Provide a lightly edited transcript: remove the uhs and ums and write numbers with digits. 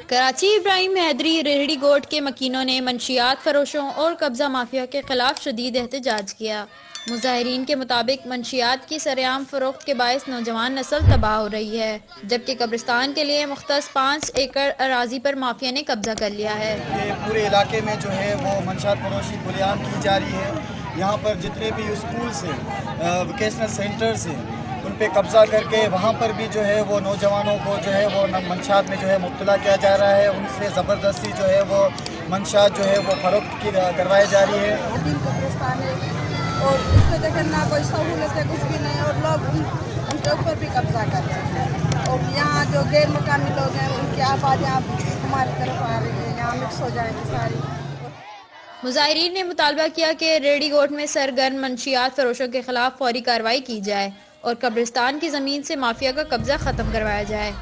کراچی ابراہیم حیدری ریہڑی گوٹ کے مکینوں نے منشیات فروشوں اور قبضہ مافیا کے خلاف شدید احتجاج کیا۔ مظاہرین کے مطابق منشیات کی سرعام فروخت کے باعث نوجوان نسل تباہ ہو رہی ہے، جبکہ قبرستان کے لیے مختص 5 ایکڑ اراضی پر مافیا نے قبضہ کر لیا ہے۔ یہ پورے علاقے میں جو ہے وہ منشیات فروشی کھلے عام کی جا رہی ہے۔ یہاں پر جتنے بھی اسکولس ہیں، ووکیشنل سینٹرز ہیں، ان پہ قبضہ کر کے وہاں پر بھی جو ہے وہ نوجوانوں کو جو ہے وہ منشیات میں جو ہے مبتلا کیا جا رہا ہے۔ ان سے زبردستی جو ہے وہ منشیات جو ہے وہ فروخت کروائی جا رہی ہے۔ قبرستان ہے اور اس پہ دیکھیں نہ کوئی سہولت ہے، کچھ بھی نہیں، اور لوگ ان کے اوپر بھی قبضہ کر رہے ہیں، اور یہاں جو غیر مقامی لوگ ہیں ان کی آبادی ہماری طرف آ رہی ہے، یہاں مکس ہو جائیں گی ساری۔ مظاہرین نے مطالبہ کیا کہ ریہڑی گوٹ میں سرگرم منشیات فروشوں کے خلاف فوری کارروائی کی جائے اور قبرستان کی زمین سے مافیا کا قبضہ ختم کروایا جائے۔